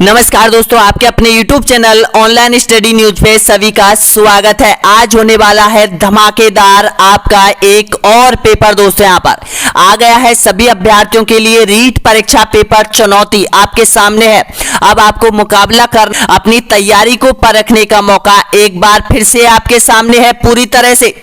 नमस्कार दोस्तों, आपके अपने YouTube channel online study news पे सभी का स्वागत है। आज होने वाला है धमाकेदार आपका एक और पेपर। दोस्तों यहाँ पर आ गया है सभी अभ्यर्थियों के लिए रीट परीक्षा पेपर चुनौती आपके सामने है। अब आपको मुकाबला कर अपनी तैयारी को परखने का मौका एक बार फिर से आपके सामने है। पूरी तरह से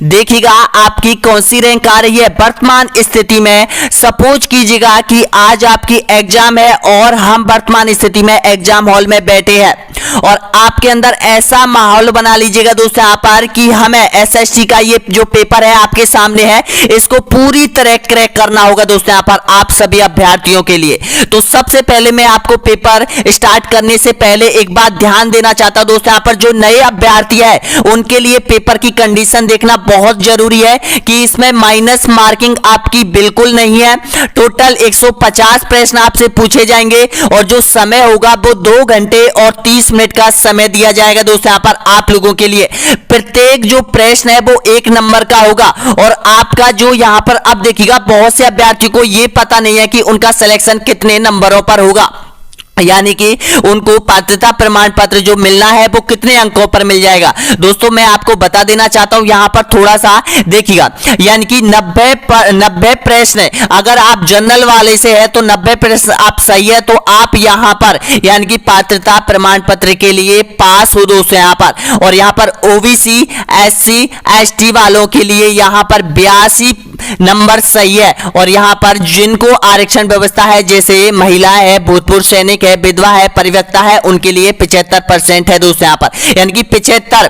देखिएगा आपकी कौन सी रैंक आ रही है वर्तमान स्थिति में। सपोज कीजिएगा कि आज आपकी एग्जाम है और हम वर्तमान स्थिति में एग्जाम हॉल में बैठे हैं और आपके अंदर ऐसा माहौल बना लीजिएगा दोस्तों यहाँ पर कि हमें एसएसटी का ये जो पेपर है आपके सामने है, इसको पूरी तरह क्रैक करना होगा दोस्तों यहाँ पर आप सभी अभ्यर्थियों के लिए। तो सबसे पहले मैं आपको पेपर स्टार्ट करने से पहले एक बात ध्यान देना चाहता हूं दोस्तों यहाँ पर जो नए अभ्यर्थी है उनके लिए पेपर की कंडीशन देखना बहुत जरूरी है कि इसमें माइनस मार्किंग आपकी बिल्कुल नहीं है। टोटल 150 प्रश्न आपसे पूछे जाएंगे और जो समय होगा वो 2 घंटे और 30 मिनट का समय दिया जाएगा दोस्तों यहाँ पर आप लोगों के लिए। प्रत्येक जो प्रश्न है वो 1 नंबर का होगा और आपका जो यहाँ पर अब देखिएगा बहुत से अभ्यर्थियों को ये पता नहीं है कि उनका सिलेक्शन कितने नंबरों पर होगा, यानी कि उनको पात्रता प्रमाण पत्र जो मिलना है वो कितने अंकों पर मिल जाएगा। दोस्तों मैं आपको बता देना चाहता हूं यहां पर थोड़ा सा देखिएगा, यानी कि 90 प्रश्न अगर आप जनरल वाले से है तो 90 प्रश्न आप सही है तो आप यहां पर यानी कि पात्रता प्रमाण पत्र के लिए पास हो दोस्तों यहाँ पर। और यहां पर ओबीसी एससी एसटी वालों के लिए यहां पर 82 नंबर सही है और यहां पर जिनको आरक्षण व्यवस्था है जैसे महिला है, भूतपूर्व सैनिक है, विधवा है, परित्यक्ता है, उनके लिए 75% है दोस्तों यहाँ पर, यानी कि 75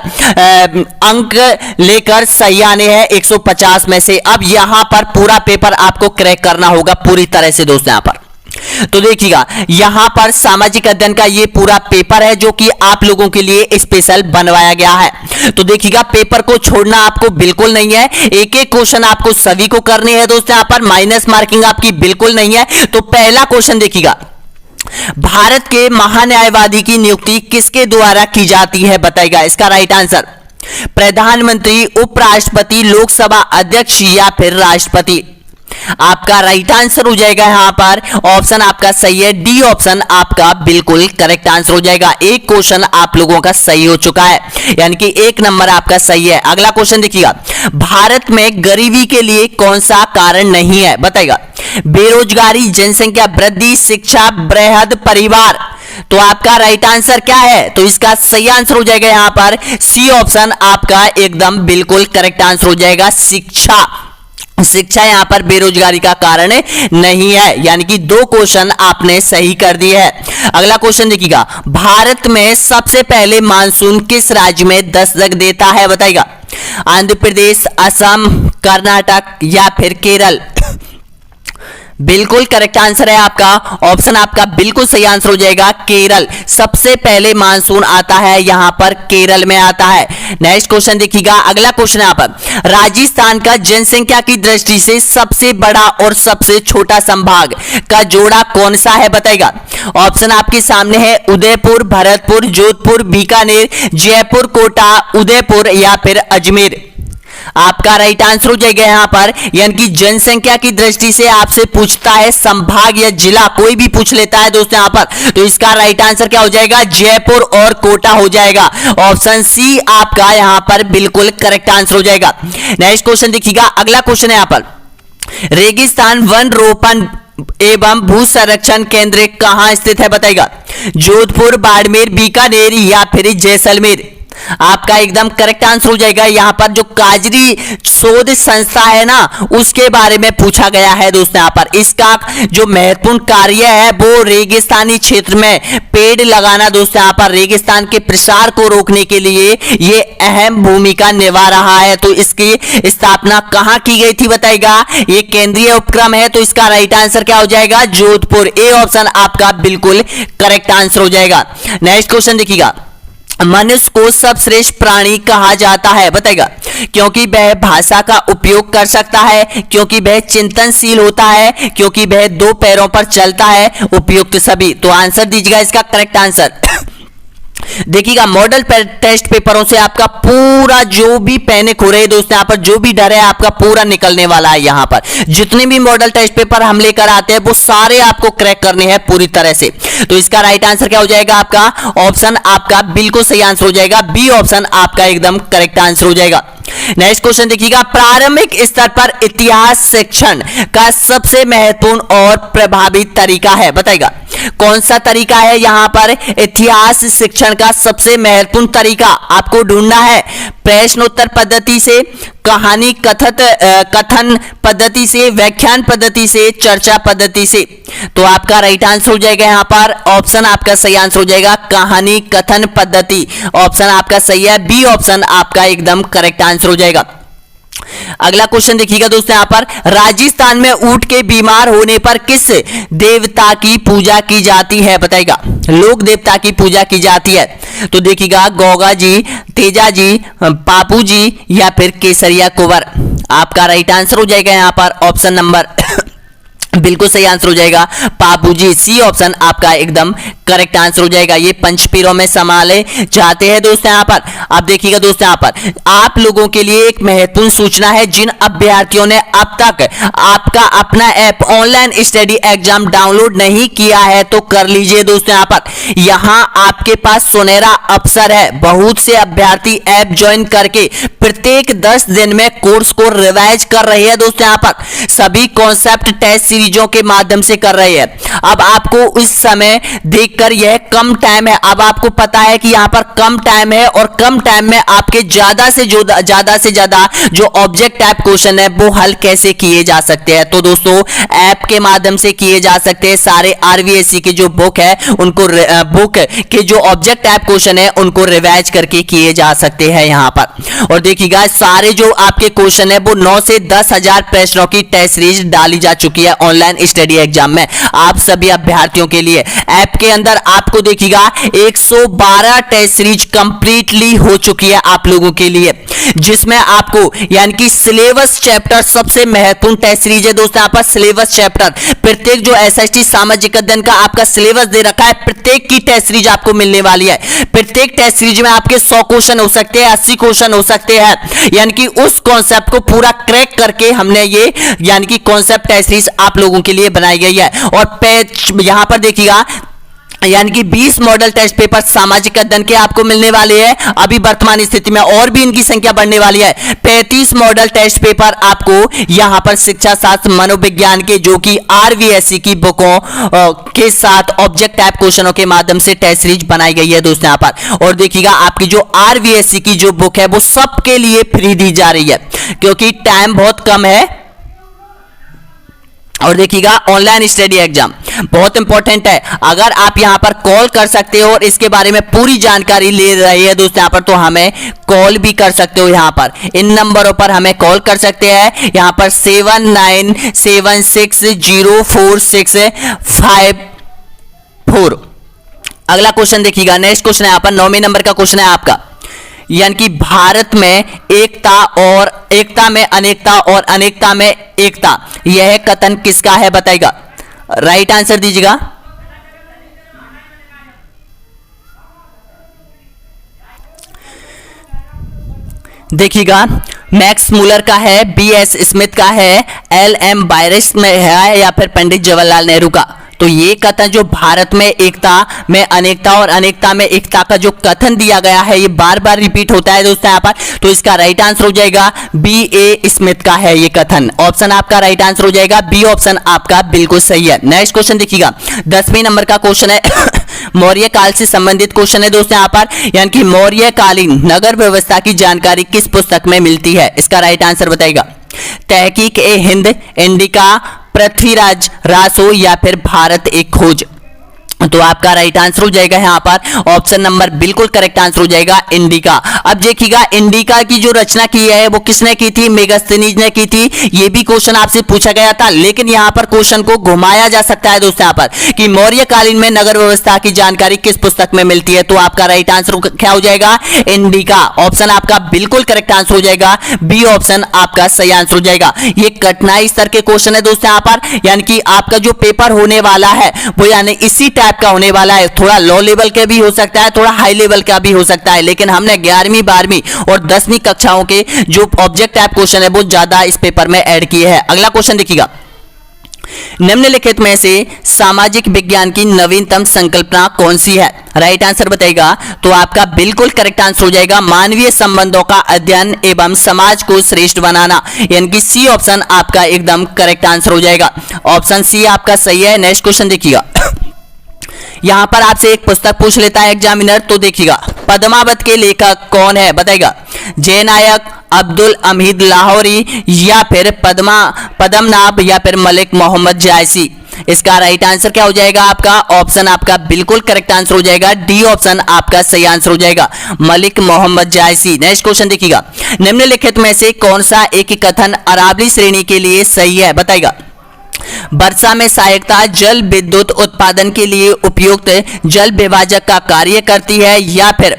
अंक लेकर सही आने हैं 150 में से। अब यहां पर पूरा पेपर आपको क्रैक करना होगा पूरी तरह से दोस्तों यहाँ पर। तो देखिएगा यहां पर सामाजिक अध्ययन का ये पूरा पेपर है जो कि आप लोगों के लिए स्पेशल बनवाया गया है। तो देखिएगा पेपर को छोड़ना आपको बिल्कुल नहीं है, एक एक क्वेश्चन आपको सभी को करने हैं दोस्तों यहाँ पर, माइनस मार्किंग आपकी बिल्कुल नहीं है। तो पहला क्वेश्चन देखिएगा, भारत के महान्यायवादी की नियुक्ति किसके द्वारा की जाती है बताइएगा। इसका राइट आंसर प्रधानमंत्री, उपराष्ट्रपति, लोकसभा अध्यक्ष या फिर राष्ट्रपति। आपका राइट आंसर हो जाएगा यहां पर ऑप्शन आपका सही है, डी ऑप्शन आपका बिल्कुल करेक्ट आंसर हो जाएगा। एक क्वेश्चन आप लोगों का सही हो चुका है, यानी कि 1 नंबर आपका सही है। अगला क्वेश्चन देखिएगा, भारत में गरीबी के लिए कौन सा कारण नहीं है बताइएगा। बेरोजगारी, जनसंख्या वृद्धि, शिक्षा, बृहद परिवार। तो आपका राइट आंसर क्या है, तो इसका सही आंसर हो जाएगा यहां पर सी ऑप्शन आपका एकदम बिल्कुल करेक्ट आंसर हो जाएगा, शिक्षा। शिक्षा यहां पर बेरोजगारी का कारण नहीं है, यानी कि 2 क्वेश्चन आपने सही कर दिए हैं। अगला क्वेश्चन देखिएगा, भारत में सबसे पहले मानसून किस राज्य में दस्तक देता है बताइएगा। आंध्र प्रदेश, असम, कर्नाटक या फिर केरल। बिल्कुल करेक्ट आंसर है आपका ऑप्शन आपका बिल्कुल सही आंसर हो जाएगा केरल। सबसे पहले मानसून आता है यहां पर केरल में आता है। नेक्स्ट क्वेश्चन देखिएगा, अगला क्वेश्चन यहां पर, राजस्थान का जनसंख्या की दृष्टि से सबसे बड़ा और सबसे छोटा संभाग का जोड़ा कौन सा है बताइएगा। ऑप्शन आपके सामने है उदयपुर, भरतपुर, जोधपुर, बीकानेर, जयपुर, कोटा, उदयपुर या फिर अजमेर। आपका राइट आंसर हो जाएगा यहां पर, यानी कि जनसंख्या की दृष्टि से आपसे पूछता है संभाग या जिला कोई भी पूछ लेता है दोस्तों यहां पर, तो इसका राइट आंसर क्या हो जाएगा, जयपुर और कोटा हो जाएगा। ऑप्शन सी आपका यहां पर बिल्कुल करेक्ट आंसर हो जाएगा। नेक्स्ट क्वेश्चन देखिएगा, अगला क्वेश्चन है यहां पर, रेगिस्तान वन रोपण एवं भू संरक्षण केंद्र कहां स्थित है बताइएगा। जोधपुर, बाड़मेर, बीकानेर या फिर जैसलमेर। आपका एकदम करेक्ट आंसर हो जाएगा यहां पर जो काजरी शोध संस्था है ना उसके बारे में पूछा गया है दोस्तों यहाँ पर। इसका जो महत्वपूर्ण कार्य है वो रेगिस्तानी क्षेत्र में पेड़ लगाना दोस्तों यहाँ पर, रेगिस्तान के प्रसार को रोकने के लिए ये अहम भूमिका निभा रहा है। तो इसकी स्थापना कहां की गई थी बताइएगा, ये केंद्रीय उपक्रम है। तो इसका राइट आंसर क्या हो जाएगा, जोधपुर। ए ऑप्शन आपका बिल्कुल करेक्ट आंसर हो जाएगा। नेक्स्ट क्वेश्चन देखिएगा, मनुष्य को सर्वश्रेष्ठ प्राणी कहा जाता है बताइएगा। क्योंकि वह भाषा का उपयोग कर सकता है, क्योंकि वह चिंतनशील होता है, क्योंकि वह 2 पैरों पर चलता है, उपयुक्त सभी। तो आंसर दीजिएगा इसका करेक्ट आंसर। देखिएगा मॉडल टेस्ट पेपरों से आपका पूरा जो भी पैनिक हो रहे हैं दोस्तों, यहां पर जो भी डर है आपका पूरा निकलने वाला है। यहां पर जितने भी मॉडल टेस्ट पेपर हम लेकर आते हैं वो सारे आपको क्रैक करने हैं पूरी तरह से। तो इसका राइट आंसर क्या हो जाएगा? आपका ऑप्शन आपका बिल्कुल सही आंसर हो जाएगा, बी ऑप्शन आपका एकदम करेक्ट आंसर हो जाएगा। नेक्स्ट क्वेश्चन देखिएगा, प्रारंभिक स्तर पर इतिहास शिक्षण का सबसे महत्वपूर्ण और प्रभावी तरीका है, बताइएगा कौन सा तरीका है यहां पर इतिहास शिक्षण का सबसे महत्वपूर्ण तरीका आपको ढूंढना है। प्रश्नोत्तर पद्धति से, कहानी कथन पद्धति से, व्याख्यान पद्धति से, चर्चा पद्धति से। तो आपका राइट आंसर हो जाएगा यहां पर ऑप्शन आपका सही आंसर हो जाएगा कहानी कथन पद्धति। ऑप्शन आपका सही है, बी ऑप्शन आपका एकदम करेक्ट आंसर हो जाएगा। अगला क्वेश्चन देखिएगा दोस्तों, यहां पर राजस्थान में ऊंट के बीमार होने पर किस देवता की पूजा की जाती है, बताइएगा लोक देवता की पूजा की जाती है। तो देखिएगा गोगा जी, तेजा जी, पापू जी या फिर केसरिया कुंवर। आपका राइट आंसर हो जाएगा यहां पर ऑप्शन नंबर बिल्कुल सही आंसर हो जाएगा पापू जी, सी ऑप्शन आपका एकदम करेक्ट आंसर हो जाएगा। ये पंचपीरों में संभाले जाते हैं दोस्तों। यहां पर आप देखिएगा दोस्तों, यहां पर आप लोगों के लिए एक महत्वपूर्ण सूचना है। जिन अभ्यर्थियों ने अब तक आपका अपना app online study exam download नहीं किया है तो कर लीजिए दोस्तों। यहां आपके पास सुनहरा अवसर है। बहुत से अभ्यर्थी ऐप ज्वाइन करके प्रत्येक 10 दिन में कोर्स को रिवाइज कर रहे हैं दोस्तों। यहां पर सभी कॉन्सेप्ट टेस्ट सीरीजों के माध्यम से कर रहे हैं। अब आपको इस समय देखकर यह कम टाइम है, अब आपको पता है कि यहां पर कम टाइम है और कम टाइम में आपके ज्यादा से ज्यादा जो ऑब्जेक्ट टाइप क्वेश्चन है वो हल कैसे किए जा सकते हैं। तो दोस्तों ऐप के माध्यम से किए जा सकते हैं। सारे आरवीएससी की जो बुक है उनको बुक के जो ऑब्जेक्ट टाइप क्वेश्चन है उनको रिवाइज करके किए जा सकते हैं यहां पर। और देखिएगा सारे जो आपके क्वेश्चन है वो 9 से 10,000 प्रश्नों की टेस्ट सीरीज डाली जा चुकी है ऑनलाइन स्टडी एग्जाम में आप सभी अभ्यर्थियों के लिए। ऐप के अंदर आपको देखिएगा 112 टेस्ट सीरीज कंप्लीटली हो चुकी है आप लोगों के लिए, जिसमें आपको यानी कि सिलेबस चैप्टर सबसे महत्वपूर्ण टेस्ट सीरीज है दोस्तों। यहां पर सिलेबस चैप्टर प्रत्येक जो एसएसटी सामाजिक अध्ययन का आपका सिलेबस दे रखा है, प्रत्येक की टेस्ट सीरीज आपको मिलने वाली है। प्रत्येक टेस्ट सीरीज में आपके 100 क्वेश्चन हो सकते हैं, 80 क्वेश्चन हो सकते हैं, यानी कि उस कॉन्सेप्ट को पूरा क्रैक करके हमने ये यानी कि कॉन्सेप्ट टेस्ट सीरीज आप लोगों के लिए बनाई गई है। और यहां पर देखिएगा यानी कि 20 मॉडल टेस्ट पेपर सामाजिक अध्ययन के आपको मिलने वाले हैं अभी वर्तमान स्थिति में, और भी इनकी संख्या बढ़ने वाली है। 35 मॉडल टेस्ट पेपर आपको यहां पर शिक्षा शास्त्र मनोविज्ञान के जो कि आरवीएससी की बुकों के साथ ऑब्जेक्ट टाइप क्वेश्चनों के माध्यम से टेस्ट सीरीज बनाई गई है दोस्तों यहां पर। और देखिएगा आपकी जो आरवीएससी की जो बुक है वो सबके लिए फ्री दी जा रही है क्योंकि टाइम बहुत कम है। और देखिएगा ऑनलाइन स्टडी एग्जाम बहुत इंपॉर्टेंट है। अगर आप यहां पर कॉल कर सकते हो और इसके बारे में पूरी जानकारी ले रहे हैं दोस्तों यहां पर, तो हमें कॉल भी कर सकते हो। यहां पर इन नंबरों पर हमें कॉल कर सकते हैं यहां पर 7976046654। अगला क्वेश्चन देखिएगा, नेक्स्ट क्वेश्चन है यहां पर 9वें नंबर का क्वेश्चन है आपका, यानी कि भारत में एकता में अनेकता और अनेकता में एकता, यह कथन किसका है बताइएगा। राइट आंसर दीजिएगा। देखिएगा मैक्स मूलर का है, बीएस स्मिथ का है, एलएम बायरिस में है या फिर पंडित जवाहरलाल नेहरू का। तो ये कथन जो भारत में एकता में अनेकता और अनेकता में एकता का जो कथन दिया गया है ये बार बार रिपीट होता है दोस्तों यहाँ पर। तो इसका राइट आंसर हो जाएगा बी ए स्मिथ का है ये कथन। ऑप्शन आपका राइट आंसर हो जाएगा बी ऑप्शन आपका बिल्कुल सही है। नेक्स्ट क्वेश्चन देखिएगा 10वें नंबर का क्वेश्चन है मौर्य काल से संबंधित क्वेश्चन है दोस्तों यहाँ पर, यानी कि मौर्यकालीन नगर व्यवस्था की जानकारी किस पुस्तक में मिलती है। इसका राइट आंसर बताइएगा। तहकीक ए हिंद, इंडिका, पृथ्वीराज रासो या फिर भारत एक खोज। तो आपका राइट आंसर हो जाएगा यहाँ पर ऑप्शन नंबर बिल्कुल करेक्ट आंसर हो जाएगा इंडिका। अब देखिएगा इंडिका की जो रचना की है वो किसने की थी, मेगास्थनीज ने की थी। ये भी क्वेश्चन आपसे पूछा गया था, लेकिन यहाँ पर क्वेश्चन को घुमाया जा सकता है दोस्तों यहाँ पर कि मौर्यकालीन में नगर व्यवस्था की जानकारी किस पुस्तक में मिलती है। तो आपका राइट आंसर क्या हो जाएगा, इंडिका। ऑप्शन आपका बिल्कुल करेक्ट आंसर हो जाएगा, बी ऑप्शन आपका सही आंसर हो जाएगा। ये कठिनाई स्तर के क्वेश्चन है दोस्तों यहाँ पर, यानी कि आपका जो पेपर होने वाला है वो यानी इसी टाइप का होने वाला है, थोड़ा लो लेवल के भी हो सकता है, थोड़ा हाई लेवल का भी हो सकता है, लेकिन हमने 11वीं 12वीं और 10वीं कक्षाओं के जो ऑब्जेक्ट टाइप क्वेश्चन है वो ज्यादा इस पेपर में ऐड किए हैं। अगला क्वेश्चन देखिएगा, निम्नलिखित में से सामाजिक विज्ञान की नवीनतम संकल्पना कौन सी है? राइट आंसर बताइएगा तो आपका बिल्कुल करेक्ट आंसर हो जाएगा मानवीय संबंधों का अध्ययन एवं समाज को श्रेष्ठ बनाना, यानी कि सी ऑप्शन आपका एकदम करेक्ट आंसर हो जाएगा। ऑप्शन सी आपका सही है। नेक्स्ट क्वेश्चन देखिएगा, यहां पर आपसे एक पुस्तक पूछ लेता है एग्जामिनर, तो देखिएगा पद्मावत के लेखक कौन है बताइएगा? जयनायक, अब्दुल हमीद लाहौरी या फिर पद्मनाभ या फिर मलिक मोहम्मद जायसी। इसका राइट आंसर क्या हो जाएगा? आपका ऑप्शन आपका बिल्कुल करेक्ट आंसर हो जाएगा, डी ऑप्शन आपका सही आंसर हो जाएगा, मलिक मोहम्मद जायसी। नेक्स्ट क्वेश्चन देखिएगा, निम्नलिखित में से कौन सा एक कथन अरावली श्रेणी के लिए सही है बताइएगा? वर्षा में सहायकता जल विद्युत उत्पादन के लिए उपयुक्त जल विभाजक का कार्य करती है या फिर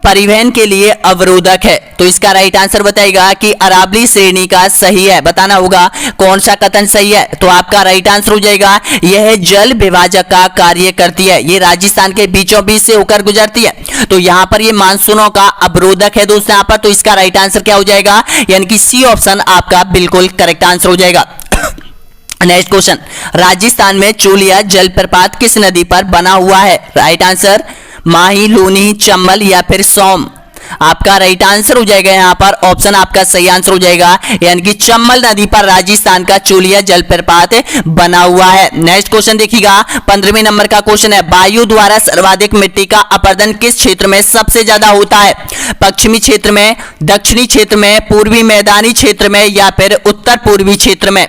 परिवहन के लिए अवरोधक है? तो इसका राइट आंसर बताएगा कि अरावली श्रेणी का सही है। बताना होगा कौन सा कथन सही है, तो आपका राइट आंसर हो जाएगा यह जल विभाजक का कार्य करती है। ये राजस्थान के बीचों बीच से होकर गुजरती है, तो यहाँ पर ये मानसूनों का अवरोधक है दोस्तों यहाँ पर। तो इसका राइट आंसर क्या हो जाएगा? यानी कि सी ऑप्शन आपका बिल्कुल करेक्ट आंसर हो जाएगा। नेक्स्ट क्वेश्चन, राजस्थान में चूलिया जलप्रपात किस नदी पर बना हुआ है? राइट आंसर माही, लूनी, चंबल या फिर सोम। आपका राइट आंसर हो जाएगा यहाँ पर ऑप्शन आपका सही आंसर हो जाएगा, यानी कि चंबल नदी पर राजस्थान का चूलिया जलप्रपात बना हुआ है। नेक्स्ट क्वेश्चन देखिएगा, 15वें नंबर का क्वेश्चन है, वायु द्वारा सर्वाधिक मिट्टी का अपरदन किस क्षेत्र में सबसे ज्यादा होता है? पश्चिमी क्षेत्र में, दक्षिणी क्षेत्र में, पूर्वी मैदानी क्षेत्र में या फिर उत्तर पूर्वी क्षेत्र में?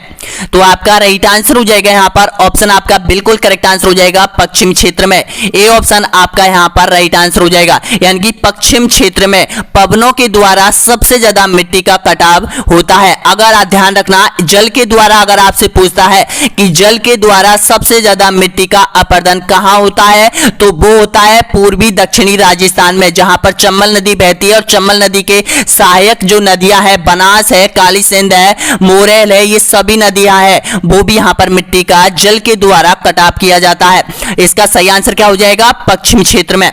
तो आपका राइट आंसर हो जाएगा यहाँ पर ऑप्शन आपका बिल्कुल करेक्ट आंसर हो जाएगा पश्चिम क्षेत्र में। ए ऑप्शन आपका यहाँ पर राइट आंसर हो जाएगा, यानी कि पश्चिम क्षेत्र में पवनों के द्वारा सबसे ज्यादा मिट्टी का कटाव होता है। अगर आप ध्यान रखना, जल के द्वारा अगर आपसे पूछता है कि जल के द्वारा सबसे ज्यादा मिट्टी का अपरदन कहां होता है, तो वो होता है पूर्वी दक्षिणी राजस्थान में, जहां पर चंबल नदी बहती है और चंबल नदी के सहायक जो नदियां है, बनास है, काली सिंध है, मोरेल है, ये सभी नदियां है, वो भी यहाँ पर मिट्टी का जल के द्वारा कटाव किया जाता है। इसका सही आंसर क्या हो जाएगा? पश्चिम क्षेत्र में।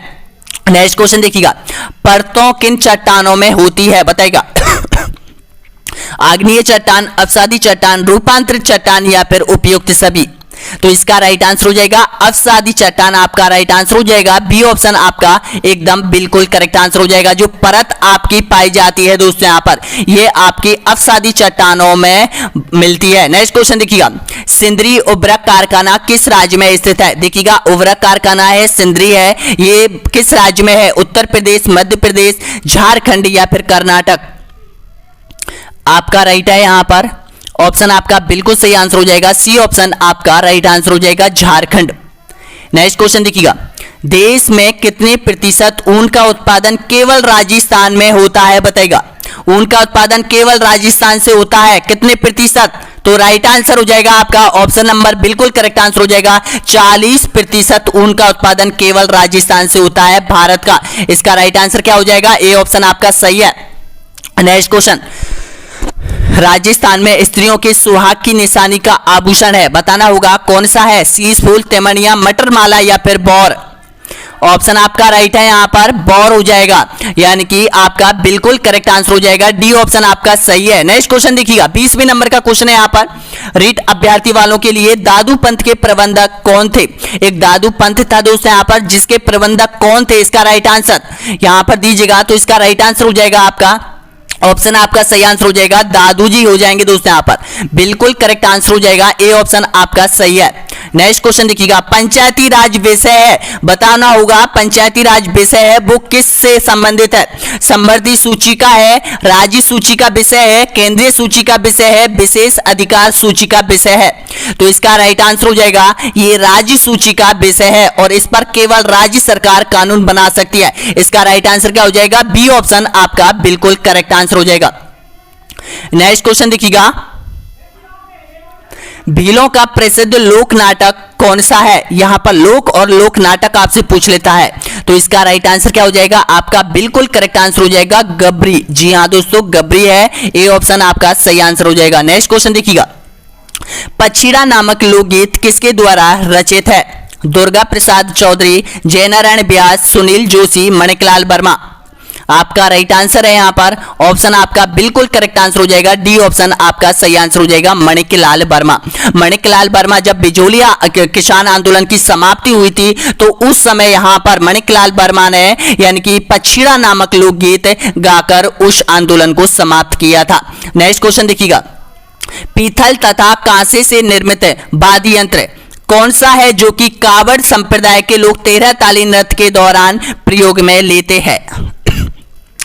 नेक्स्ट क्वेश्चन देखिएगा, परतों किन चट्टानों में होती है बताइएगा? आग्नेय चट्टान, अवसादी चट्टान, रूपांतरित चट्टान या फिर उपयुक्त सभी? तो इसका राइट आंसर हो जाएगा अवसादी चट्टान, आपका राइट आंसर हो जाएगा। बी ऑप्शन आपका एकदम बिल्कुल करेक्ट आंसर हो जाएगा। जो परत आपकी पाई जाती है दोस्तों यहाँ पर, ये आपकी अवसादी चट्टानों में मिलती है। नेक्स्ट क्वेश्चन देखिएगा, सिंदरी उर्वरक कारखाना किस राज्य में स्थित है? देखिएगा उर्वरक कारखाना है, सिंदरी है, ये किस राज्य में है? उत्तर प्रदेश, मध्य प्रदेश, झारखंड या फिर कर्नाटक? आपका राइट है यहाँ पर ऑप्शन आपका बिल्कुल सही आंसर हो जाएगा, सी ऑप्शन आपका राइट आंसर हो जाएगा, झारखंड। नेक्स्ट क्वेश्चन देखिएगा, देश में कितने प्रतिशत ऊन का उत्पादन केवल राजस्थान में होता है बताइएगा? ऊन का उत्पादन केवल राजस्थान से होता है, कितने प्रतिशत? तो राइट आंसर हो जाएगा आपका ऑप्शन नंबर बिल्कुल करेक्ट आंसर हो जाएगा, 40% ऊन का उत्पादन केवल राजस्थान से होता है भारत का। इसका राइट आंसर क्या हो जाएगा? ए ऑप्शन आपका सही है। नेक्स्ट क्वेश्चन, राजस्थान में स्त्रियों के सुहाग की निशानी का आभूषण है, बताना होगा कौन सा है? शीश फूल, तेमनिया, मटर माला या फिर बौर? ऑप्शन आपका राइट है यहाँ पर बौर हो जाएगा, यानी कि आपका बिल्कुल करेक्ट आंसर हो जाएगा, डी ऑप्शन आपका सही है। नेक्स्ट क्वेश्चन देखिएगा, 20वें नंबर का क्वेश्चन है यहाँ पर, रीट अभ्यर्थी वालों के लिए दादू पंथ के प्रबंधक कौन थे? एक दादू पंथ था दोस्तों यहाँ पर, जिसके प्रबंधक कौन थे? इसका राइट आंसर यहाँ पर दीजिएगा, तो इसका राइट आंसर हो जाएगा आपका ऑप्शन आपका सही आंसर हो जाएगा, दादू जी हो जाएंगे दोस्तों यहाँ पर, बिल्कुल करेक्ट आंसर हो जाएगा, ए ऑप्शन आपका सही है। नेक्स्ट क्वेश्चन देखिएगा, पंचायती राज विषय है, बताना होगा पंचायती राज विषय है वो किस से संबंधित है? समृद्धि सूची का है, राज्य सूची का विषय है, केंद्रीय सूची का विषय है, विशेष अधिकार सूची का विषय है? तो इसका राइट आंसर हो जाएगा ये राज्य सूची का विषय है और इस पर केवल राज्य सरकार कानून बना सकती है। इसका राइट आंसर क्या हो जाएगा? बी ऑप्शन आपका बिल्कुल करेक्ट आंसर हो जाएगा। नेक्स्ट क्वेश्चन देखिएगा, भीलों का प्रसिद्ध लोक नाटक कौन सा है? यहां पर लोक और लोक नाटक आपसे पूछ लेता है, तो इसका राइट आंसर क्या हो जाएगा? आपका बिल्कुल करेक्ट आंसर हो जाएगा गबरी। जी हां दोस्तों, गबरी है, ए ऑप्शन आपका सही आंसर हो जाएगा। नेक्स्ट क्वेश्चन देखिएगा, पछीड़ा नामक लोकगीत किसके द्वारा रचित है? दुर्गा प्रसाद चौधरी, जयनारायण व्यास, सुनील जोशी, मणिकलाल वर्मा। आपका राइट आंसर है यहाँ पर ऑप्शन आपका बिल्कुल करेक्ट आंसर हो जाएगा डी ऑप्शन आपका सही आंसर हो जाएगा मणिकलाल वर्मा। मणिकलाल वर्मा जब बिजोलिया किसान आंदोलन की समाप्ति हुई थी तो उस समय यहाँ पर मणिकलाल वर्मा ने यानी कि पछीड़ा नामक लोकगीत गाकर उस आंदोलन को समाप्त किया था। नेक्स्ट क्वेश्चन देखिएगा, पीतल तथा कांसे से निर्मित वाद्य यंत्र कौन सा है जो कि कावड़ संप्रदाय के लोग 13 ताली नृत्य के दौरान प्रयोग में लेते हैं?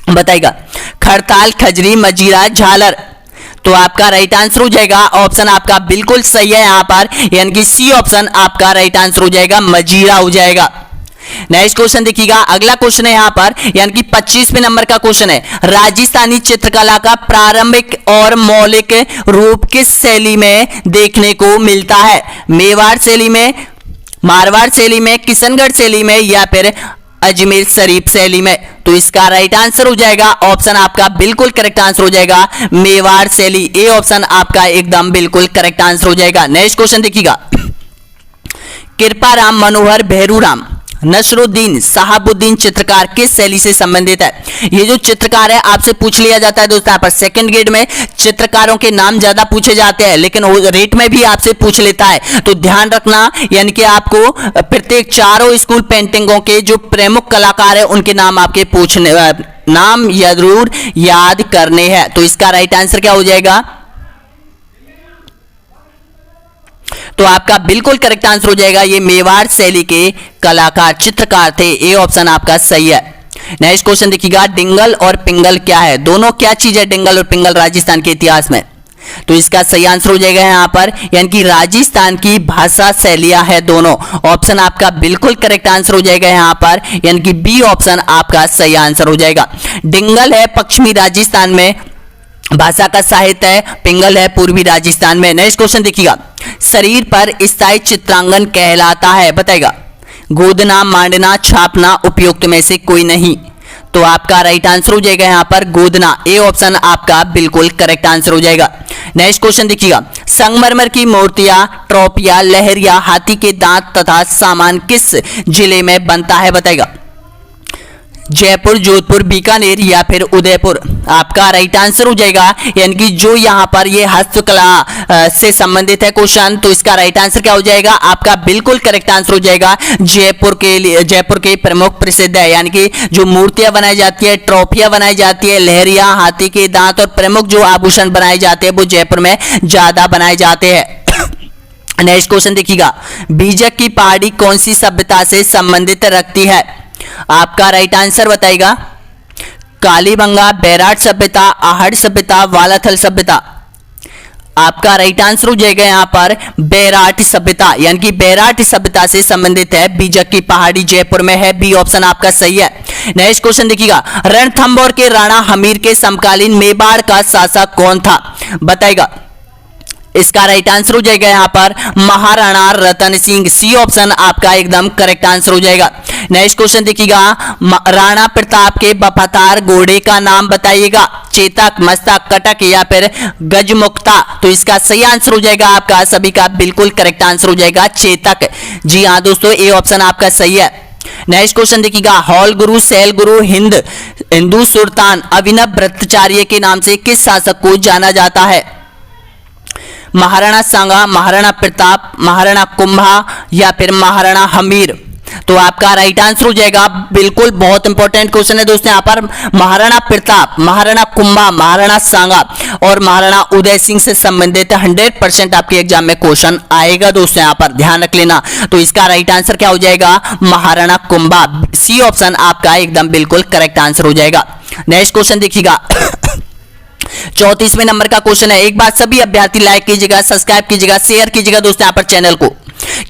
बताइएगा। खड़ताल, खजरी, मजीरा, झालर। तो आपका राइट आंसर हो जाएगा ऑप्शन आपका बिल्कुल सही है यहाँ पर, यानी कि सी ऑप्शन आपका राइट आंसर हो जाएगा, मजीरा हो जाएगा। नेक्स्ट क्वेश्चन देखिएगा, अगला क्वेश्चन है यहाँ पर यानी कि 25वें नंबर का क्वेश्चन है, राजस्थानी चित्रकला का प्रारंभिक और मौलिक रूप किस शैली में देखने को मिलता है? मेवाड़ शैली में, मारवाड़ शैली में, किशनगढ़ शैली में या फिर अजमेर शरीफ शैली में? तो इसका राइट आंसर हो जाएगा ऑप्शन आपका बिल्कुल करेक्ट आंसर हो जाएगा मेवाड़ शैली। ए ऑप्शन आपका एकदम बिल्कुल करेक्ट आंसर हो जाएगा। नेक्स्ट क्वेश्चन देखिएगा, कृपाराम मनोहर भेरूराम नसरुद्दीन साहबुद्दीन चित्रकार किस शैली से संबंधित है? ये जो चित्रकार है आपसे पूछ लिया जाता है दोस्तों, यहाँ पर सेकंड ग्रेड में चित्रकारों के नाम ज्यादा पूछे जाते हैं लेकिन रेट में भी आपसे पूछ लेता है, तो ध्यान रखना यानी कि आपको प्रत्येक चारों स्कूल पेंटिंगों के जो प्रमुख कलाकार है उनके नाम आपके पूछने नाम जरूर याद करने हैं। तो इसका राइट आंसर क्या हो जाएगा? तो आपका बिल्कुल करेक्ट आंसर हो जाएगा ये मेवाड़ शैली के कलाकार चित्रकार थे। ए ऑप्शन आपका सही है। नेक्स्ट क्वेश्चन देखिएगा, डिंगल और पिंगल क्या है? दोनों क्या चीज है डिंगल और पिंगल राजस्थान के इतिहास में? तो इसका सही आंसर हो जाएगा यहाँ पर यानी कि राजस्थान की भाषा शैलियां है दोनों। ऑप्शन आपका बिल्कुल करेक्ट आंसर हो जाएगा यहाँ पर यानी कि बी ऑप्शन आपका सही आंसर हो जाएगा। डिंगल है पश्चिमी राजस्थान में भाषा का साहित्य है, पिंगल है पूर्वी राजस्थान में। नेक्स्ट क्वेश्चन देखिएगा, शरीर पर स्थायी चित्रांकन कहलाता है? बताएगा। गोदना, मांडना, छापना, उपयुक्त में से कोई नहीं? तो आपका राइट आंसर हो जाएगा यहाँ पर गोदना। ए ऑप्शन आपका बिल्कुल करेक्ट आंसर हो जाएगा। नेक्स्ट क्वेश्चन देखिएगा, संगमरमर की मूर्तियां, ट्रॉफियां, लहरिया, हाथी के दांत तथा सामान किस जिले में बनता है? बताएगा। जयपुर, जोधपुर, बीकानेर या फिर उदयपुर? आपका राइट आंसर हो जाएगा यानी कि जो यहाँ पर ये हस्तकला से संबंधित है क्वेश्चन, तो इसका राइट आंसर क्या हो जाएगा? आपका बिल्कुल करेक्ट आंसर हो जाएगा जयपुर के लिए। जयपुर के प्रमुख प्रसिद्ध है यानी कि जो मूर्तियां बनाई जाती है, ट्रॉफियां बनाई जाती है, लहरिया, हाथी के दांत और प्रमुख जो आभूषण बनाए जाते हैं वो जयपुर में ज्यादा बनाए जाते हैं। नेक्स्ट क्वेश्चन देखिएगा, बीजक की पहाड़ी कौन सी सभ्यता से संबंधित रखती है? आपका राइट आंसर बताइएगा। कालीबंगा, बैराट सभ्यता, आहड़ सभ्यता, वालाथल सभ्यता? आपका राइट आंसर हो जाएगा यहाँ पर बैराट सभ्यता यानी कि बैराट सभ्यता से संबंधित है बीजक की पहाड़ी, जयपुर में है। बी ऑप्शन आपका सही है। नेक्स्ट क्वेश्चन देखिएगा, रणथंभौर के राणा हमीर के समकालीन मेवाड़ का शासक कौन था? बताइएगा। इसका राइट आंसर हो जाएगा यहाँ पर महाराणा रतन सिंह। सी ऑप्शन आपका एकदम करेक्ट आंसर हो जाएगा। नेक्स्ट क्वेश्चन देखिएगा, राणा प्रताप के वफादार घोड़े का नाम बताइएगा। चेतक, मस्तक, कटक या फिर गजमुक्ता? तो इसका सही आंसर हो जाएगा आपका सभी का बिल्कुल करेक्ट आंसर हो जाएगा चेतक। जी हाँ दोस्तों, ए ऑप्शन आपका सही है। नेक्स्ट क्वेश्चन देखिएगा, हॉल गुरु, शैल गुरु, हिंदू सुल्तान अभिनव भट्टाचार्य के नाम से किस शासक को जाना जाता है? महाराणा सांगा, महाराणा प्रताप, महाराणा कुंभा या फिर महाराणा हमीर? तो आपका राइट आंसर हो जाएगा बिल्कुल, बहुत इंपॉर्टेंट क्वेश्चन है दोस्तों यहाँ पर, महाराणा प्रताप, महाराणा कुंभा, महाराणा सांगा और महाराणा उदय सिंह से संबंधित 100% आपके एग्जाम में क्वेश्चन आएगा दोस्तों, यहाँ पर ध्यान रख लेना। तो इसका राइट आंसर क्या हो जाएगा? महाराणा कुंभा। सी ऑप्शन आपका एकदम बिल्कुल करेक्ट आंसर हो जाएगा। नेक्स्ट क्वेश्चन देखिएगा, 34वें नंबर का क्वेश्चन है। एक बार सभी अभ्यर्थी लाइक कीजिएगा, सब्सक्राइब कीजिएगा, शेयर कीजिएगा दोस्तों यहाँ पर चैनल को,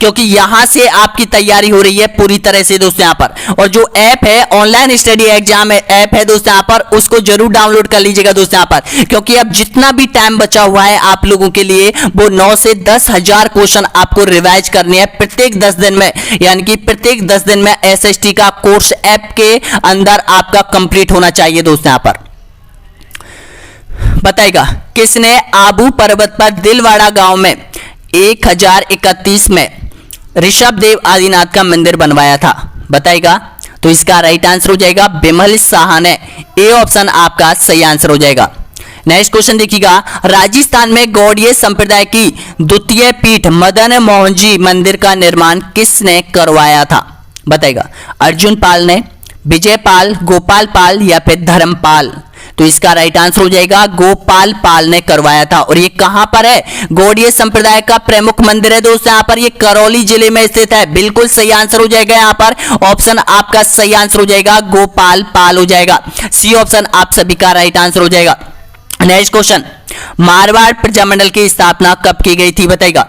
क्योंकि यहां से आपकी तैयारी हो रही है पूरी तरह से दोस्तों यहाँ पर। और जो ऐप है ऑनलाइन स्टडी एग्जाम ऐप है दोस्तों यहाँ पर, उसको जरूर डाउनलोड कर लीजिएगा दोस्तों यहाँ पर, क्योंकि अब जितना भी टाइम बचा हुआ है आप लोगों के लिए वो 9 से 10,000 क्वेश्चन आपको रिवाइज करने हैं प्रत्येक 10 दिन में, यानी कि प्रत्येक 10 दिन में SST का कोर्स ऐप के अंदर आपका कंप्लीट होना चाहिए दोस्तों यहाँ पर। बताइएगा, किसने आबू पर्वत पर दिलवाड़ा गांव में 1031 में ऋषभ देव आदिनाथ का मंदिर बनवाया था? बताएगा। तो इसका राइट आंसर हो जाएगा बिमल शाह ने। ए ऑप्शन आपका सही आंसर हो जाएगा। नेक्स्ट क्वेश्चन देखिएगा, राजस्थान में गौड़ीय संप्रदाय की द्वितीय पीठ मदन मोहन जी मंदिर का निर्माण किसने करवाया था? बताएगा। अर्जुन पाल ने, विजय पाल, गोपाल पाल या फिर धर्मपाल? तो इसका राइट आंसर हो जाएगा गोपाल पाल ने करवाया था। और ये कहां पर है? गौड़ीय संप्रदाय का प्रमुख मंदिर है दोस्तों, यहां पर ये करौली जिले में स्थित है। बिल्कुल सही आंसर हो जाएगा यहां पर। ऑप्शन आपका सही आंसर हो जाएगा गोपाल पाल हो जाएगा। सी ऑप्शन आप सभी का राइट आंसर हो जाएगा। नेक्स्ट क्वेश्चन, मारवाड़ प्रजामंडल की स्थापना कब की गई थी? बताएगा।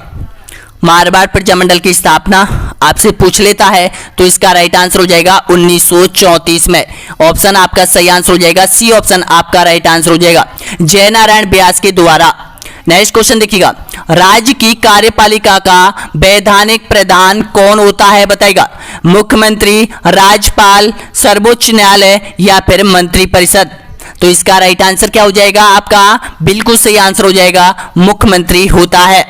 मारवाड़ प्रजामंडल की स्थापना आपसे पूछ लेता है तो इसका राइट आंसर हो जाएगा 1934 में। ऑप्शन आपका सही आंसर हो जाएगा। सी ऑप्शन आपका राइट आंसर हो जाएगा, जयनारायण व्यास के द्वारा। नेक्स्ट क्वेश्चन देखिएगा, राज्य की कार्यपालिका का वैधानिक प्रधान कौन होता है? बताएगा। मुख्यमंत्री, राज्यपाल, सर्वोच्च न्यायालय या फिर मंत्रिपरिषद? तो इसका राइट आंसर क्या हो जाएगा आपका? बिल्कुल सही आंसर हो जाएगा मुख्यमंत्री होता है।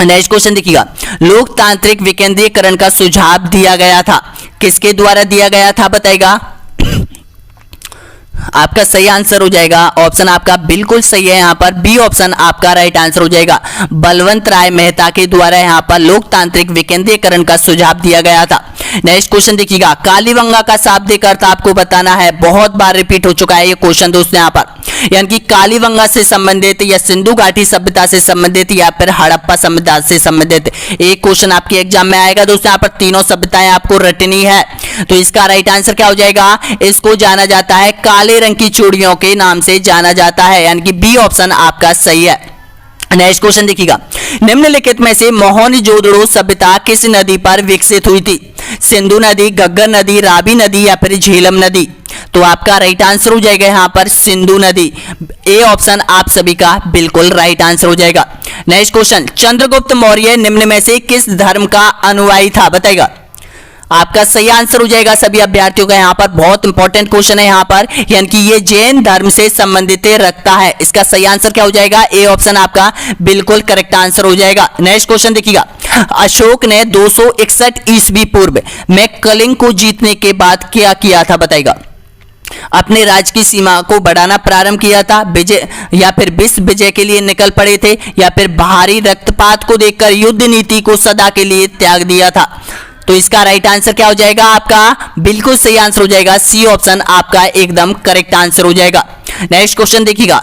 नेक्स्ट क्वेश्चन देखिएगा, लोकतांत्रिक विकेंद्रीकरण का सुझाव दिया गया था, किसके द्वारा दिया गया था? बताएगा। आपका सही आंसर हो जाएगा, ऑप्शन आपका बिल्कुल सही है यहां पर, बी ऑप्शन आपका राइट आंसर हो जाएगा। बलवंत राय मेहता के द्वारा यहां पर लोकतांत्रिक विकेंद्रीकरण का सुझाव दिया गया था। नेक्स्ट क्वेश्चन देखिएगा, कालीबंगा का शाब्दिक अर्थ आपको बताना है। बहुत बार रिपीट हो चुका है ये क्वेश्चन दोस्तों यहां पर, यानी कि कालीबंगा से संबंधित या सिंधु घाटी सभ्यता से संबंधित या फिर हड़प्पा सभ्यता से संबंधित एक क्वेश्चन आपके एग्जाम में आएगा दोस्तों। यहां पर तीनों सभ्यताएं आपको रटनी है। तो इसका राइट आंसर क्या हो जाएगा? इसको जाना जाता है काले रंग की चूड़ियों के नाम से जाना जाता है, यानी कि बी ऑप्शन आपका सही है। नेक्स्ट क्वेश्चन देखिएगा, निम्नलिखित में से मोहनजोदड़ो सभ्यता किस नदी पर विकसित हुई थी? सिंधु नदी, घग्गर नदी, रावी नदी या फिर झेलम नदी? तो आपका राइट आंसर हो जाएगा यहां पर सिंधु नदी। ए ऑप्शन आप सभी का बिल्कुल राइट आंसर हो जाएगा। नेक्स्ट क्वेश्चन, चंद्रगुप्त मौर्य निम्न में से किस धर्म का अनुयायी था? बताएगा। आपका सही आंसर हो जाएगा सभी अभ्यर्थियों का। यहां पर बहुत इंपॉर्टेंट क्वेश्चन है यहां पर, यानी कि ये जैन धर्म से संबंधित रखता है। इसका सही आंसर क्या हो जाएगा? ए ऑप्शन आपका बिल्कुल करेक्ट आंसर हो जाएगा। नेक्स्ट क्वेश्चन देखिएगा, अशोक ने 261 ईस्वी पूर्व में कलिंग को जीतने के बाद क्या किया था? बताएगा। अपने राज्य की सीमा को बढ़ाना प्रारंभ किया था, विजय या फिर विश्व विजय के लिए निकल पड़े थे, या फिर बाहरी रक्तपात को देखकर युद्ध नीति को सदा के लिए त्याग दिया था? तो इसका राइट आंसर क्या हो जाएगा आपका? बिल्कुल सही आंसर हो जाएगा, सी ऑप्शन आपका एकदम करेक्ट आंसर हो जाएगा। नेक्स्ट क्वेश्चन देखिएगा,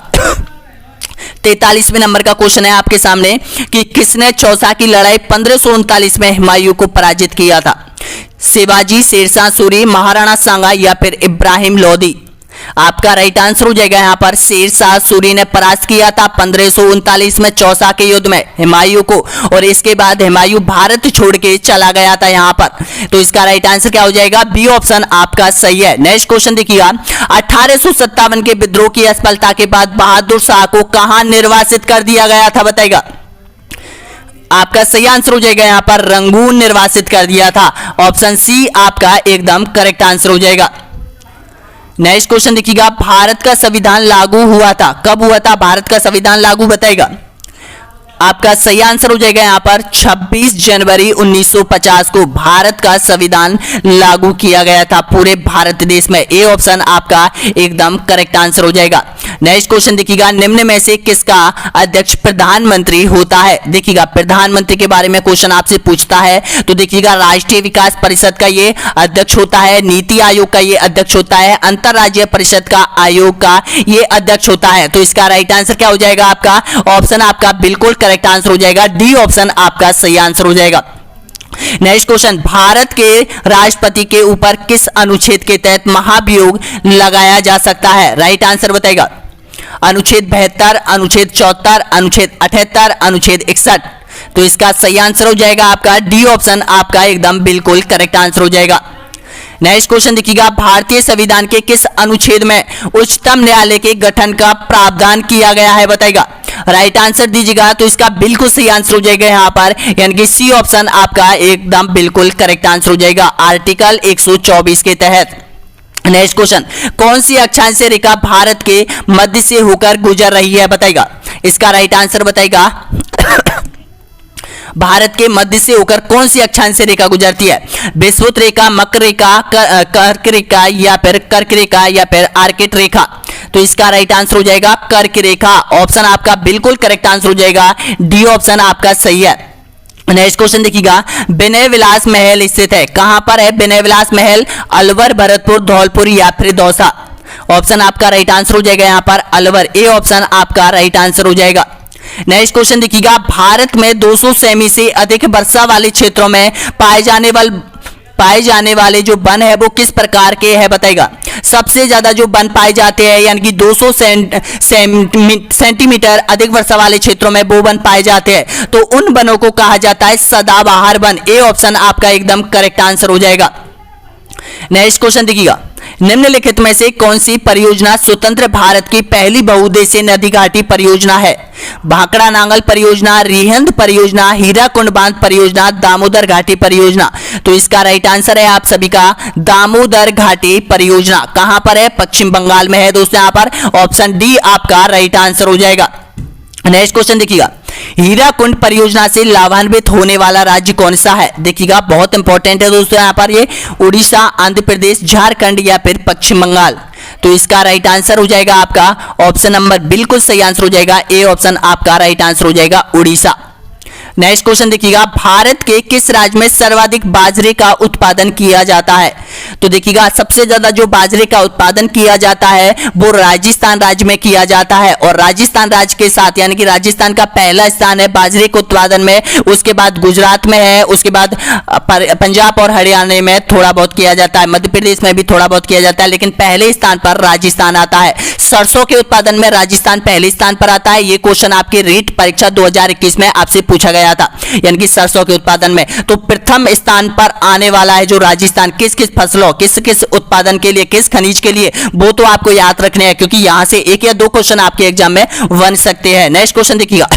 43वें नंबर का क्वेश्चन है आपके सामने कि किसने चौसा की लड़ाई 1539 में हुमायूं को पराजित किया था? शिवाजी, शेरशाह सूरी, महाराणा सांगा या फिर इब्राहिम लोदी? आपका राइट आंसर हो जाएगा यहां पर शेरशाह सूरी ने परास्त किया था 1539 में चौसा के युद्ध में हुमायूं को, और इसके बाद हुमायूं भारत छोड़ के चला गया था यहां पर। तो इसका राइट आंसर क्या हो जाएगा? बी ऑप्शन आपका सही है। नेक्स्ट क्वेश्चन देखिएगा, 1857 के विद्रोह की असफलता के बाद बहादुर शाह को कहां निर्वासित कर दिया गया था? बताएगा। आपका सही आंसर हो जाएगा यहां पर रंगून निर्वासित कर दिया था। ऑप्शन सी आपका एकदम करेक्ट आंसर हो जाएगा। नेक्स्ट क्वेश्चन देखिएगा, भारत का संविधान लागू हुआ था, कब हुआ था भारत का संविधान लागू? बताएगा। आपका सही आंसर हो जाएगा यहां पर 26 जनवरी 1950 को भारत का संविधान लागू किया गया था पूरे भारत देश में। ए ऑप्शन आपका एकदम करेक्ट आंसर हो जाएगा। नेक्स्ट क्वेश्चन देखिएगा, निम्न में से किसका अध्यक्ष प्रधानमंत्री होता है? देखिएगा, प्रधानमंत्री के बारे में क्वेश्चन आपसे पूछता है तो देखिएगा, राष्ट्रीय विकास परिषद का ये अध्यक्ष होता है, नीति आयोग का ये अध्यक्ष होता है, अंतरराज्यीय परिषद का आयोग का ये अध्यक्ष होता है। तो इसका राइट आंसर क्या हो जाएगा आपका? ऑप्शन आपका बिल्कुल करेक्ट आंसर हो जाएगा, डी ऑप्शन आपका सही आंसर हो जाएगा। नेक्स्ट क्वेश्चन, भारत के राष्ट्रपति के ऊपर किस अनुच्छेद के तहत महाभियोग लगाया जा सकता है? राइट आंसर बताएगा। अनुच्छेद 72, अनुच्छेद 74, अनुच्छेद 78, अनुच्छेद 61? तो इसका सही आंसर हो जाएगा आपका डी ऑप्शन आपका एकदम बिल्कुल करेक्ट आंसर हो जाएगा। नेक्स्ट क्वेश्चन देखिएगा, भारतीय संविधान के किस अनुच्छेद में उच्चतम न्यायालय के गठन का प्रावधान किया गया है? बताएगा। राइट आंसर दीजिएगा तो इसका बिल्कुल सही आंसर हो जाएगा यहां पर, यानी कि सी ऑप्शन आपका एकदम बिल्कुल करेक्ट आंसर हो जाएगा, आर्टिकल 124 के तहत। नेक्स्ट क्वेश्चन, कौन सी अक्षांश रेखा भारत के मध्य से होकर गुजर रही है? बताएगा। इसका राइट आंसर बताएगा। भारत के मध्य से होकर कौन सी अक्षांश रेखा गुजरती है? विषुवत रेखा, मकर रेखा, कर्क रेखा या फिर कर्क रेखा या फिर आर्किट रेखा? तो इसका राइट आंसर हो जाएगा कर्क रेखा। ऑप्शन आपका बिल्कुल करेक्ट आंसर हो जाएगा, डी ऑप्शन आपका सही है। नेक्स्ट क्वेश्चन देखिएगा, विनय विलास महल स्थित है, कहां पर है विनय विलास महल? अलवर, भरतपुर, धौलपुर या फिर दौसा? ऑप्शन आपका राइट आंसर हो जाएगा यहाँ पर अलवर, ए ऑप्शन आपका राइट आंसर हो जाएगा। नेक्स्ट क्वेश्चन देखिएगा, भारत में 200 सेमी से अधिक वर्षा वाले क्षेत्रों में पाए जाने वाले जो वन है वो किस प्रकार के है बताएगा? सबसे ज्यादा जो वन पाए जाते हैं यानी कि 200 सेंटीमीटर अधिक वर्षा वाले क्षेत्रों में वो वन पाए जाते हैं, तो उन वनों को कहा जाता है सदाबहार वन, ए ऑप्शन आपका एकदम करेक्ट आंसर हो जाएगा। नेक्स्ट क्वेश्चन देखिएगा, निम्नलिखित में से कौन सी परियोजना स्वतंत्र भारत की पहली बहुउद्देशीय नदी घाटी परियोजना है? भाखड़ा नांगल परियोजना, रिहंद परियोजना, हीराकुंड बांध परियोजना, दामोदर घाटी परियोजना? तो इसका राइट आंसर है आप सभी का दामोदर घाटी परियोजना। कहां पर है? पश्चिम बंगाल में है दोस्तों, यहां पर ऑप्शन डी आपका राइट आंसर हो जाएगा। नेक्स्ट क्वेश्चन देखिएगा, हीराकुंड परियोजना से लाभान्वित होने वाला राज्य कौन सा है? देखिएगा बहुत इंपॉर्टेंट है दोस्तों, यहां पर ये उड़ीसा, आंध्र प्रदेश, झारखंड या फिर पश्चिम बंगाल? तो इसका राइट आंसर हो जाएगा आपका ऑप्शन नंबर बिल्कुल सही आंसर हो जाएगा, ए ऑप्शन आपका राइट आंसर हो जाएगा उड़ीसा। नेक्स्ट क्वेश्चन देखिएगा, भारत के किस राज्य में सर्वाधिक बाजरे का उत्पादन किया जाता है? तो देखिएगा सबसे ज्यादा जो बाजरे का उत्पादन किया जाता है वो राजस्थान राज्य में किया जाता है, और राजस्थान राज्य के साथ यानी कि राजस्थान का पहला स्थान है बाजरे के उत्पादन में, उसके बाद गुजरात में है, उसके बाद पंजाब और हरियाणा में थोड़ा बहुत किया जाता है, मध्य प्रदेश में भी थोड़ा बहुत किया जाता है, लेकिन पहले स्थान पर राजस्थान आता है। सरसों के उत्पादन में राजस्थान पहले स्थान पर आता है। ये क्वेश्चन आपकी रीट परीक्षा 2021 में आपसे पूछा गया था, यानी कि सरसों के उत्पादन में। तो प्रथम स्थान पर आने वाला है जो राजस्थान, किस किस फसलों, किस किस उत्पादन के लिए, किस खनिज के लिए, वो तो आपको याद रखने हैं, क्योंकि यहां से एक या दो क्वेश्चन आपके एग्जाम में बन सकते हैं। नेक्स्ट क्वेश्चन देखिएगा,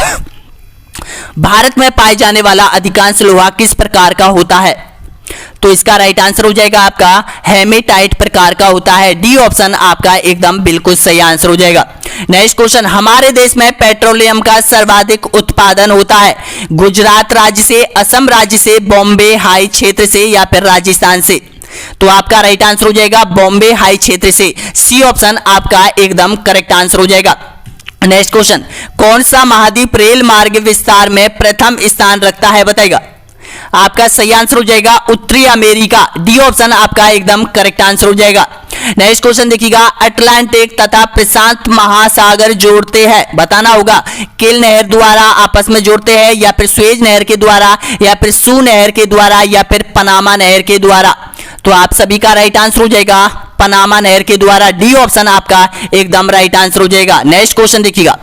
भारत में पाए जाने वाला अधिकांश लोहा किस प्रकार का होता है? तो इसका राइट आंसर हो जाएगा आपका हेमेटाइट प्रकार का होता है, डी ऑप्शन आपका एकदम बिल्कुल सही आंसर हो जाएगा। नेक्स्ट क्वेश्चन, हमारे देश में पेट्रोलियम का सर्वाधिक उत्पादन होता है गुजरात राज्य से, असम राज्य से, बॉम्बे हाई क्षेत्र से या फिर राजस्थान से? तो आपका राइट आंसर हो जाएगा बॉम्बे हाई क्षेत्र से, सी ऑप्शन आपका एकदम करेक्ट आंसर हो जाएगा। नेक्स्ट क्वेश्चन, कौन सा महाद्वीप रेल मार्ग विस्तार में प्रथम स्थान रखता है बताएगा? आपका सही आंसर हो जाएगा उत्तरी अमेरिका, डी ऑप्शन आपका एकदम करेक्ट आंसर हो जाएगा। नेक्स्ट क्वेश्चन देखिएगा, अटलांटिक तथा प्रशांत महासागर जोड़ते हैं, बताना होगा किल नहर द्वारा आपस में जोड़ते हैं, या फिर स्वेज नहर के द्वारा, या फिर सू नहर के द्वारा, या फिर पनामा नहर के द्वारा? तो आप सभी का राइट आंसर हो जाएगा पनामा नहर के द्वारा, डी ऑप्शन आपका एकदम राइट आंसर हो जाएगा। नेक्स्ट क्वेश्चन देखिएगा,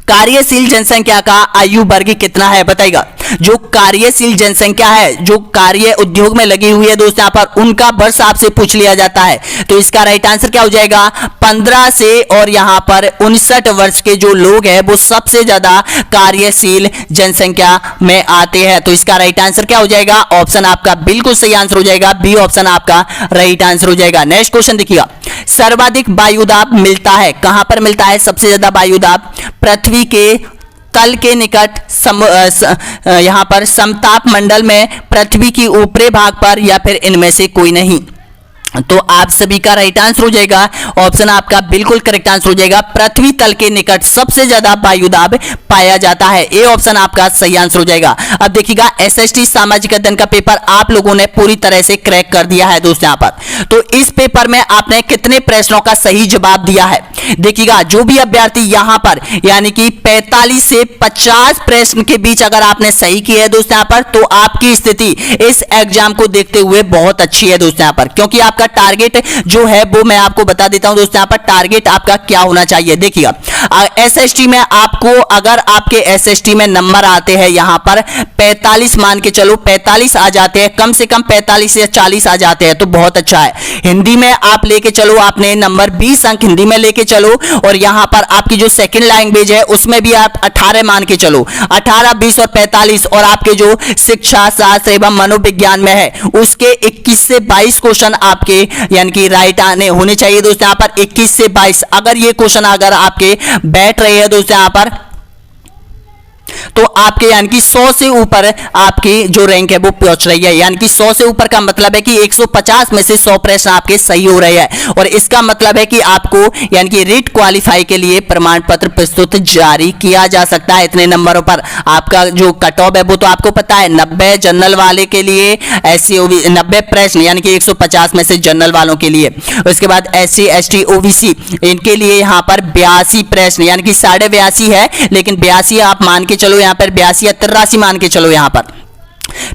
कार्यशील जनसंख्या का आयु वर्ग कितना है बताइएगा? जो कार्यशील जनसंख्या है, जो कार्य उद्योग में लगी हुई है दोस्तों, यहाँ पर उनका वर्ष आपसे पूछ लिया जाता है। तो इसका राइट आंसर क्या हो जाएगा? 15 से और यहाँ पर 59 वर्ष के जो लोग हैं वो सबसे ज्यादा कार्यशील जनसंख्या में आते हैं। तो इसका राइट आंसर क्या हो जाएगा? ऑप्शन आपका बिल्कुल सही आंसर हो जाएगा, बी ऑप्शन आपका राइट आंसर हो जाएगा। नेक्स्ट क्वेश्चन देखिएगा, सर्वाधिक वायुदाब मिलता है, कहां पर मिलता है सबसे ज्यादा वायुदाब? पृथ्वी के तल के निकट, यहां पर समताप मंडल में, पृथ्वी की ऊपरी भाग पर, या फिर इनमें से कोई नहीं? तो आप सभी का राइट आंसर हो जाएगा ऑप्शन आपका बिल्कुल करेक्ट आंसर हो जाएगा, पृथ्वी तल के निकट सबसे ज्यादा वायुदाब पाया जाता है, ए ऑप्शन आपका सही आंसर हो जाएगा। अब देखिएगा एसएसटी सामाजिक अध्ययन का पेपर आप लोगों ने पूरी तरह से क्रैक कर दिया है दोस्तों। यहाँ पर तो इस पेपर में आपने कितने प्रश्नों का सही जवाब दिया है? देखिएगा जो भी अभ्यर्थी यहाँ पर यानी कि 45 से 50 प्रश्न के बीच अगर आपने सही किया है दोस्तों यहाँ पर, तो आपकी स्थिति इस एग्जाम को देखते हुए बहुत अच्छी है दोस्तों यहाँ पर, क्योंकि आपका टारगेट जो है वो मैं आपको बता देता हूं दोस्तों यहाँ पर टारगेट आपका क्या होना चाहिए। देखिएगा एसएसटी में आपको, अगर आपके एसएसटी में नंबर आते हैं यहाँ पर 45, मान के चलो 45 आ जाते हैं, कम से कम 45 या 40 आ जाते हैं तो बहुत अच्छा है। हिंदी में आप लेके चलो, आपने नंबर 20 अंक हिंदी में लेके चलो, और यहाँ पर आपकी जो सेकंड लैंग्वेज है उसमें भी आप 18 मान के चलो, 18, 20 और 45, और आपके जो शिक्षा शास्त्र एवं मनोविज्ञान में है उसके 21 से 22 क्वेश्चन आपके यानी कि राइट आने होने चाहिए दोस्तों यहाँ पर 21 से 22। अगर ये क्वेश्चन अगर आपके बैठ रहे हैं दोस्तों यहाँ पर तो आपके यानी कि 100 से ऊपर आपकी जो रैंक है वो पहुंच रही है। यानी कि 100 से ऊपर का मतलब है कि 150 में से 100 प्रश्न आपके सही हो रहे हैं, और इसका मतलब है कि आपको यानी कि रीट क्वालिफाई के लिए प्रमाण पत्र प्रस्तुत जारी किया जा सकता है इतने नंबरों पर। आपका जो कट ऑफ है वो तो आपको पता है, 90 जनरल वाले के लिए, SC 90 प्रश्न यानी कि 150 में से जनरल वालों के लिए। उसके बाद SC ST OBC इनके लिए यहाँ पर 82 प्रश्न यानी कि 82.5 है, लेकिन 82 आप मान के चलो, यहाँ पर 82 या 83 मान के चलो, यहाँ पर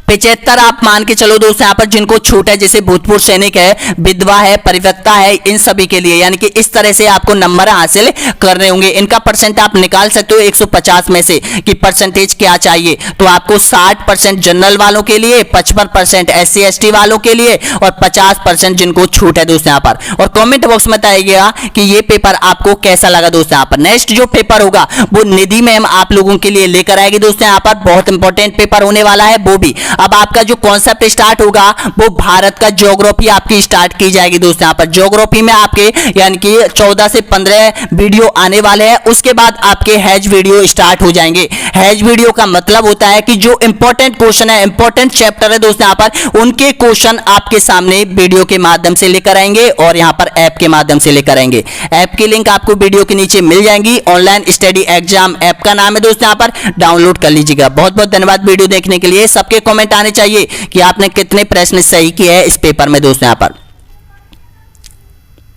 75 आप मान के चलो दोस्तों यहाँ पर जिनको छूट है, जैसे भूतपूर्व सैनिक है, विधवा है, परिपक्वता है, इन सभी के लिए यानी कि इस तरह से आपको नंबर हासिल करने होंगे। इनका परसेंट आप निकाल सकते हो 150 में से कि परसेंटेज क्या चाहिए, तो आपको 60% जनरल वालों के लिए, 55% SC ST वालों के लिए और 50% जिनको छूट है दोस्तों यहाँ पर। और कमेंट बॉक्स में बताइएगा कि ये पेपर आपको कैसा लगा दोस्तों यहाँ पर। नेक्स्ट जो पेपर होगा वो निधि मैम आप लोगों के लिए लेकर आएगी दोस्तों यहाँ पर, बहुत इंपॉर्टेंट पेपर होने वाला है वो भी। अब आपका जो कॉन्सेप्ट स्टार्ट होगा वो भारत का ज्योग्राफी आपकी स्टार्ट की जाएगी दोस्तों यहाँ पर। ज्योग्राफी में आपके यानी कि 14 से 15 वीडियो आने वाले हैं, उसके बाद आपके हैज वीडियो स्टार्ट हो जाएंगे। हैज वीडियो का मतलब होता है कि जो इंपॉर्टेंट क्वेश्चन है, इंपॉर्टेंट चैप्टर है दोस्तों यहाँ पर, उनके क्वेश्चन आपके सामने वीडियो के माध्यम से लेकर आएंगे और यहाँ पर ऐप के माध्यम से लेकर आएंगे। ऐप की लिंक आपको वीडियो के नीचे मिल जाएंगी। ऑनलाइन स्टडी एग्जाम ऐप का नाम है दोस्तों यहाँ पर, डाउनलोड कर लीजिएगा। बहुत बहुत धन्यवाद वीडियो देखने के लिए। सबके कमेंट आने चाहिए कि आपने कितने प्रश्न सही किए हैं इस पेपर में दोस्तों यहाँ पर।